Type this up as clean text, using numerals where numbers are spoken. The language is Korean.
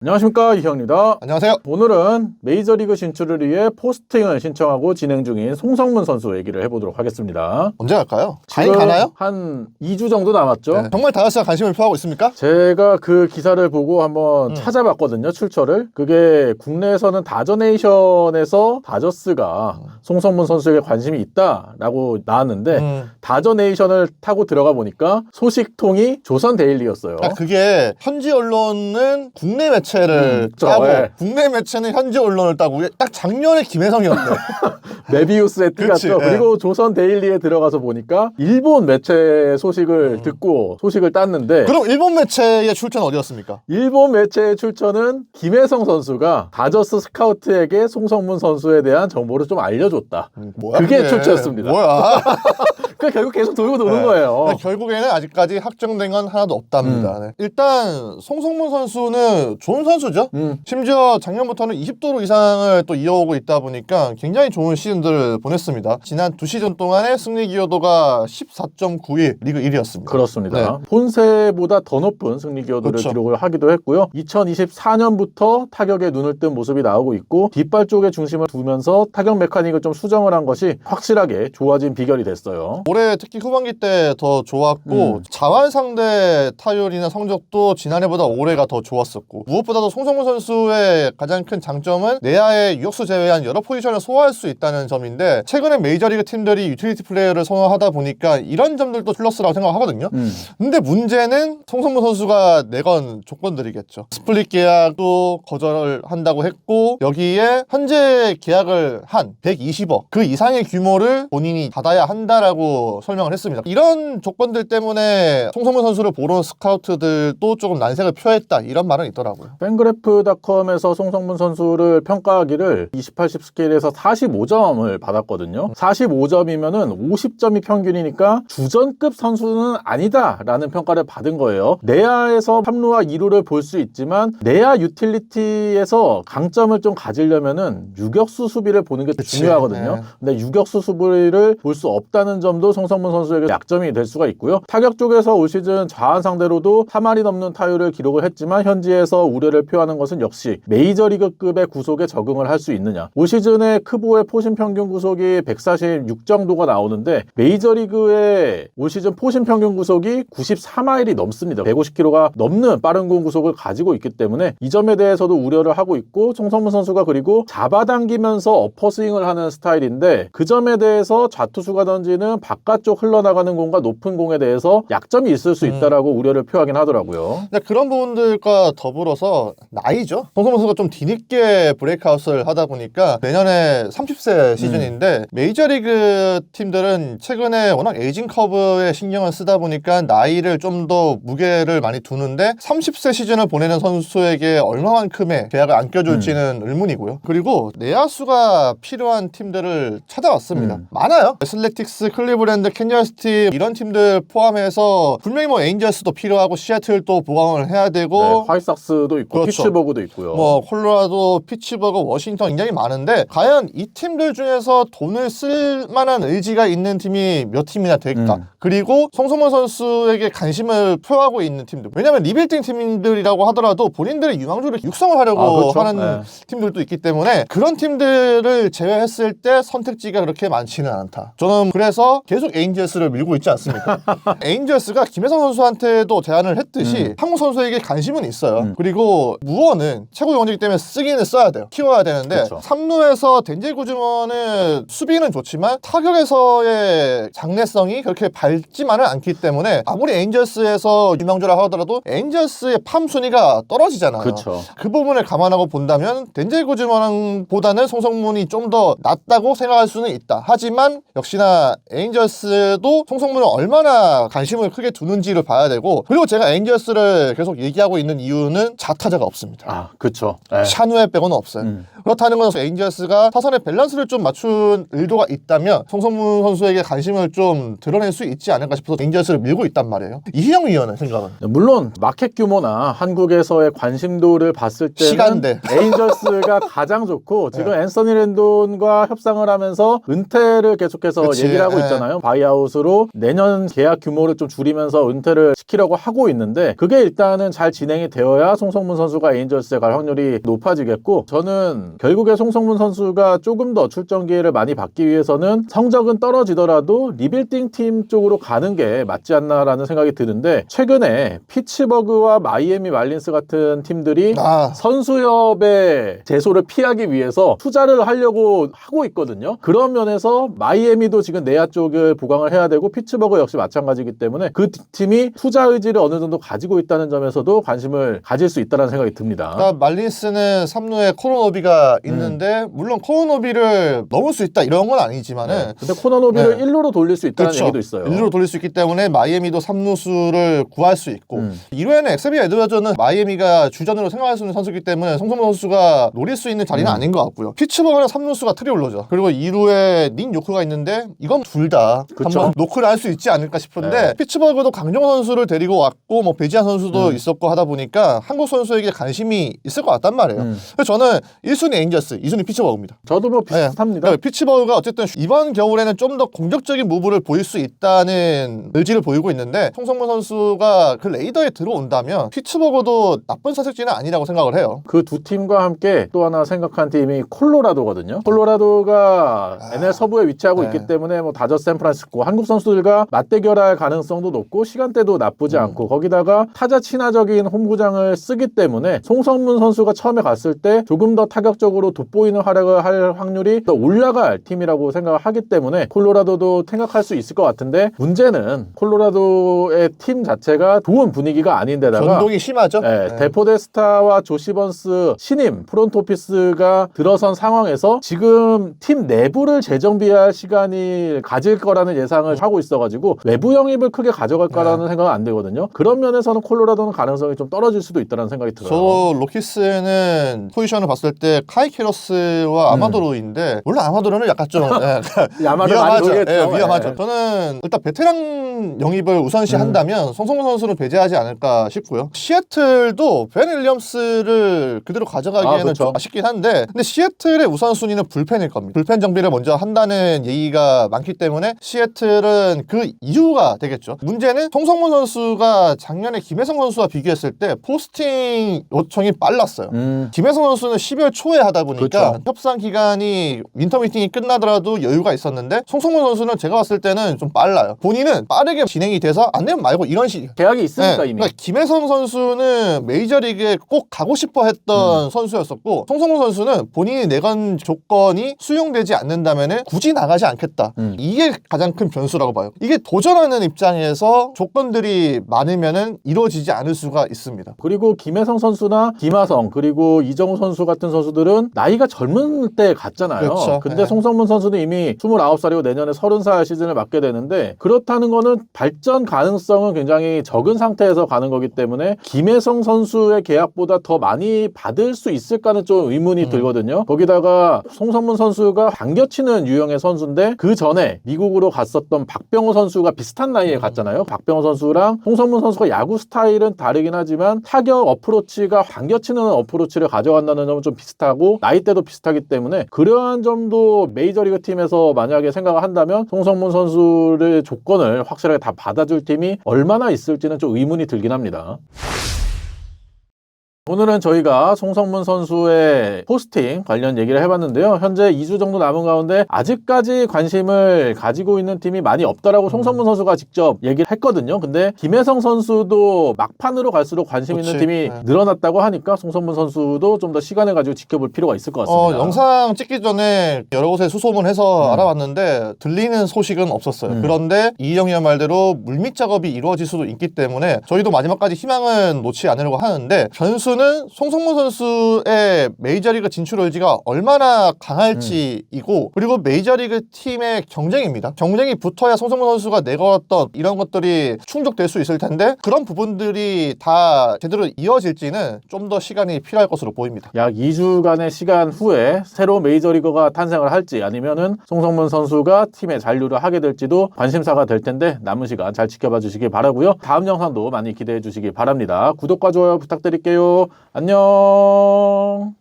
안녕하십니까, 이형입니다. 안녕하세요. 오늘은 메이저리그 진출을 위해 포스팅을 신청하고 진행 중인 송성문 선수 얘기를 해보도록 하겠습니다. 언제 갈까요? 지금 가나요? 한 2주 정도 남았죠. 네. 정말 다저스가 관심을 표하고 있습니까? 제가 그 기사를 보고 한번 찾아봤거든요, 출처를. 그게 국내에서는 다저네이션에서 다저스가 송성문 선수에게 관심이 있다라고 나왔는데 다저네이션을 타고 들어가 보니까 소식통이 조선데일리였어요. 그게 현지 언론은 국내 매체를 따고 네. 국내 매체는 현지 언론을 따고 딱 작년에 김혜성이었네. 메비우스의 띠 그치, 같죠. 예. 그리고 조선데일리에 들어가서 보니까 일본 매체 소식을 듣고 소식을 땄는데 그럼 일본 매체의 출처는 어디였습니까? 일본 매체의 출처는 김혜성 선수가 다저스 스카우트에게 송성문 선수에 대한 정보를 좀 알려줬다. 뭐야, 그게 출처였습니다. 뭐야? 그러니까 결국 계속 돌고 도는 거예요. 근데 결국에는 아직까지 확정된 건 하나도 없답니다. 네. 일단 송성문 선수는 좋은 선수죠. 심지어 작년부터는 20도루 이상을 또 이어오고 있다 보니까 굉장히 좋은 시즌들을 보냈습니다. 지난 2시즌 동안의 승리 기여도가 14.91, 리그 1위였습니다. 그렇습니다. 본세보다 더 높은 승리 기여도를 그렇죠. 기록을 하기도 했고요. 2024년부터 타격에 눈을 뜬 모습이 나오고 있고 뒷발 쪽에 중심을 두면서 타격 메카닉을 좀 수정을 한 것이 확실하게 좋아진 비결이 됐어요. 올해 특히 후반기 때 더 좋았고 자완 상대 타율이나 성적도 지난해보다 올해가 더 좋았었고 무엇보다도 송성문 선수의 가장 큰 장점은 내야의 유격수 제외한 여러 포지션을 소화할 수 있다는 점인데 최근에 메이저리그 팀들이 유틸리티 플레이어를 선호하다 보니까 이런 점들도 플러스라고 생각하거든요. 근데 문제는 송성문 선수가 내건 조건들이겠죠. 스플릿 계약도 거절을 한다고 했고 여기에 현재 계약을 한 120억 그 이상의 규모를 본인이 받아야 한다라고 설명을 했습니다. 이런 조건들 때문에 송성문 선수를 보러 온 스카우트들도 조금 난색을 표했다 이런 말은 있더라고요. 팬그래프닷컴에서 송성문 선수를 평가하기를 20-80 스케일에서 45점을 받았거든요. 45점이면은 50점이 평균이니까 주전급 선수는 아니다라는 평가를 받은 거예요. 내야에서 3루와 2루를 볼 수 있지만 내야 유틸리티에서 강점을 좀 가지려면은 유격수 수비를 보는 게 중요하거든요. 네. 근데 유격수 수비를 볼 수 없다는 점도 송성문 선수에게 약점이 될 수가 있고요. 타격 쪽에서 올 시즌 좌완 상대로도 3할이 넘는 타율을 기록을 했지만 현지에서 우려를 표하는 것은 역시 메이저리그급의 구속에 적응을 할 수 있느냐. 올 시즌에 크보의 포심 평균 구속이 146 정도가 나오는데 메이저리그의 올 시즌 포심 평균 구속이 93마일이 넘습니다. 150km가 넘는 빠른 공 구속을 가지고 있기 때문에 이 점에 대해서도 우려를 하고 있고 송성문 선수가 그리고 잡아당기면서 어퍼스윙을 하는 스타일인데 그 점에 대해서 좌투수가 던지는 바깥쪽 흘러나가는 공과 높은 공에 대해서 약점이 있을 수 있다라고 우려를 표하긴 하더라고요. 근데 그런 부분들과 더불어서 나이죠. 송성문 선수가 좀 뒤늦게 브레이크아웃을 하다 보니까 내년에 30세 시즌인데 메이저리그 팀들은 최근에 워낙 에이징 커브에 신경을 쓰다 보니까 나이를 좀 더 무게를 많이 두는데 30세 시즌을 보내는 선수에게 얼마만큼의 계약을 안겨줄지는 의문이고요. 그리고 내야수가 필요한 팀들을 찾아왔습니다. 많아요. 애슬레틱스, 클리브랜드, 캔자스티 이런 팀들 포함해서 분명히 뭐 에인저스도 필요하고 시애틀도 보강을 해야 되고 네, 화이트삭스도 있고 그렇죠. 피츠버그도 있고요. 뭐 콜로라도, 피츠버그, 워싱턴 굉장히 많은데 과연 이 팀들 중에서 돈을 쓸 만한 의지가 있는 팀이 몇 팀이나 될까? 그리고 송성문 선수에게 관심을 표하고 있는 팀들. 왜냐면 리빌딩 팀들이라고 하더라도 본인들의 유망주를 육성을 하려고 그렇죠. 하는 팀들도 있기 때문에 그런 팀들을 제외했을 때 선택지가 그렇게 많지는 않다. 저는 그래서 계속 에인저스를 밀고 있지 않습니까? 에인저스가 김혜성 선수한테도 제안을 했듯이 한국 선수에게 관심은 있어요. 그리고 무어는 최고 영원이기 때문에 쓰기는 써야 돼요. 키워야 되는데 그렇죠. 3루에서 덴젤 구즈먼은 수비는 좋지만 타격에서의 장래성이 그렇게 밝지만은 않기 때문에 아무리 에인저스에서 유망주라고 하더라도 에인저스의 팜 순위가 떨어지잖아요. 그렇죠. 그 부분을 감안하고 본다면 덴젤 구즈먼보다는 송성문이 좀 더 낫다고 생각할 수는 있다. 하지만 역시나 에인저스도 송성문을 얼마나 관심을 크게 두는지를 봐야 되고 그리고 제가 에인저스를 계속 얘기하고 있는 이유는 좌타자가 없습니다. 그렇죠. 샤누에 빼고는 없어요. 그렇다는 건 에인저스가 타선의 밸런스를 좀 맞춘 의도가 있다면 송성문 선수에게 관심을 좀 드러낼 수 있지 않을까 싶어서 에인저스를 밀고 있단 말이에요. 이희영 위원의 생각은? 물론 마켓 규모나 한국에서의 관심도를 봤을 때는 시간대. 에인저스가 가장 좋고 지금 앤서니 랜돈과 협상을 하면서 은퇴를 계속해서 그치, 얘기를 하고 있잖아요. 바이아웃으로 내년 계약 규모를 좀 줄이면서 은퇴를 시키려고 하고 있는데 그게 일단은 잘 진행이 되어야 송성문 송성문 선수가 에인절스에 갈 확률이 높아지겠고, 저는 결국에 송성문 선수가 조금 더 출전 기회를 많이 받기 위해서는 성적은 떨어지더라도 리빌딩 팀 쪽으로 가는 게 맞지 않나라는 생각이 드는데, 최근에 피츠버그와 마이애미 말린스 같은 팀들이 선수협의 제소를 피하기 위해서 투자를 하려고 하고 있거든요. 그런 면에서 마이애미도 지금 내야 쪽을 보강을 해야 되고, 피츠버그 역시 마찬가지이기 때문에 그 팀이 투자 의지를 어느 정도 가지고 있다는 점에서도 관심을 가질 수 있다는 생각이 듭니다. 그러니까 말린스는 3루에 코로노비가 있는데 물론 코로노비를 넘을 수 있다 이런 건 아니지만은 근데 코너노비를 1루로 돌릴 수 있다는 얘기도 있어요. 1루로 돌릴 수 있기 때문에 마이애미도 3루수를 구할 수 있고 2루에는 엑세비어 에드워즈는 마이애미가 주전으로 생각할 수 있는 선수이기 때문에 송성문 선수가 노릴 수 있는 자리는 아닌 것 같고요. 피츠버그는 3루수가 트리올로죠. 그리고 2루에 닌 요크가 있는데 이건 둘 다 한번 노크를 할 수 있지 않을까 싶은데 피츠버그도 강정호 선수를 데리고 왔고 뭐 배지한 선수도 있었고 하다 보니까 한국 선수에게 관심이 있을 것 같단 말이에요. 그래서 저는 1순위 에인저스, 2순위 피츠버그입니다. 저도 뭐 비슷합니다. 피츠버그가 어쨌든 이번 겨울에는 좀 더 공격적인 무브를 보일 수 있다는 의지를 보이고 있는데 송성문 선수가 그 레이더에 들어온다면 피츠버그도 나쁜 선택지는 아니라고 생각을 해요. 그 두 팀과 함께 또 하나 생각한 팀이 콜로라도거든요. 콜로라도가 NL 서부에 위치하고 있기 때문에 뭐 다저스, 샌프란시스코 한국 선수들과 맞대결할 가능성도 높고 시간대도 나쁘지 않고, 거기다가 타자 친화적인 홈구장을 쓰기 때문에 송성문 선수가 처음에 갔을 때 조금 더 타격적으로 돋보이는 활약을 할 확률이 더 올라갈 팀이라고 생각을 하기 때문에 콜로라도도 생각할 수 있을 것 같은데, 문제는 콜로라도의 팀 자체가 좋은 분위기가 아닌데다가 변동이 심하죠. 데포데스타와 조시번스 신임 프론트 오피스가 들어선 상황에서 지금 팀 내부를 재정비할 시간이 가질 거라는 예상을 하고 있어가지고 외부 영입을 크게 가져갈 거라는 생각은 안 되거든요. 그런 면에서는 콜로라도는 가능성이 좀 떨어질 수도 있다는 생각이 들어요. 저 로키스는 포지션을 봤을 때 카이 캐러스와 아마도로인데 물론 아마도로는 약간 좀 위험하죠. 저는 일단 베테랑 영입을 우선시 한다면 송성문 선수를 배제하지 않을까 싶고요. 시애틀도 벤 윌리엄스를 그대로 가져가기에는 좀 아쉽긴 한데, 근데 시애틀의 우선순위는 불펜일 겁니다. 불펜 정비를 먼저 한다는 얘기가 많기 때문에 시애틀은 그 이유가 되겠죠. 문제는 송성문 선수가 작년에 김혜성 선수와 비교했을 때 포스팅 요청이 빨랐어요. 김혜성 선수는 12월 초에 하다 보니까 협상 기간이 윈터 미팅이 끝나더라도 여유가 있었는데, 송성문 선수는 제가 봤을 때는 좀 빨라요. 본인은 빠르게 진행이 돼서 안 되면 말고 이런 식 계약이 있으니까 이미. 그러니까 김혜성 선수는 메이저리그에 꼭 가고 싶어 했던 선수였었고, 송성문 선수는 본인이 내건 조건이 수용되지 않는다면 굳이 나가지 않겠다. 이게 가장 큰 변수라고 봐요. 이게 도전하는 입장에서 조건들이 많으면 이루어지지 않을 수가 있습니다. 그리고 김혜성 선수나 김하성 그리고 이정우 선수 같은 선수들은 나이가 젊은 때 갔잖아요. 그렇죠. 근데 송성문 선수는 이미 29살이고 내년에 30살 시즌을 맞게 되는데, 그렇다는 거는 발전 가능성은 굉장히 적은 상태에서 가는 거기 때문에 김혜성 선수의 계약보다 더 많이 받을 수 있을까는 좀 의문이 들거든요. 거기다가 송성문 선수가 당겨치는 유형의 선수인데, 그 전에 미국으로 갔었던 박병호 선수가 비슷한 나이에 갔잖아요. 박병호 선수랑 송성문 선수가 야구 스타일은 다르긴 하지만 타격 어프로치가 당겨치는 어프로치를 가져간다는 점은 좀 비슷하고 나이대도 비슷하기 때문에, 그러한 점도 메이저리그 팀에서 만약에 생각을 한다면 송성문 선수의 조건을 확실하게 다 받아줄 팀이 얼마나 있을지는 좀 의문이 들긴 합니다. 오늘은 저희가 송성문 선수의 포스팅 관련 얘기를 해봤는데요. 현재 2주 정도 남은 가운데 아직까지 관심을 가지고 있는 팀이 많이 없다라고 송성문 선수가 직접 얘기를 했거든요. 근데 김혜성 선수도 막판으로 갈수록 관심 있는 팀이 늘어났다고 하니까 송성문 선수도 좀 더 시간을 가지고 지켜볼 필요가 있을 것 같습니다. 영상 찍기 전에 여러 곳에 수소문해서 알아봤는데 들리는 소식은 없었어요. 그런데 이영희의 말대로 물밑 작업이 이루어질 수도 있기 때문에 저희도 마지막까지 희망은 놓지 않으려고 하는데, 변수는 송성문 선수의 메이저리그 진출 의지가 얼마나 강할지이고, 그리고 메이저리그 팀의 경쟁입니다. 경쟁이 붙어야 송성문 선수가 내걸었던 이런 것들이 충족될 수 있을 텐데, 그런 부분들이 다 제대로 이어질지는 좀 더 시간이 필요할 것으로 보입니다. 약 2주간의 시간 후에 새로운 메이저리거가 탄생을 할지, 아니면은 송성문 선수가 팀에 잔류를 하게 될지도 관심사가 될 텐데, 남은 시간 잘 지켜봐 주시기 바라고요. 다음 영상도 많이 기대해 주시기 바랍니다. 구독과 좋아요 부탁드릴게요. 안녕.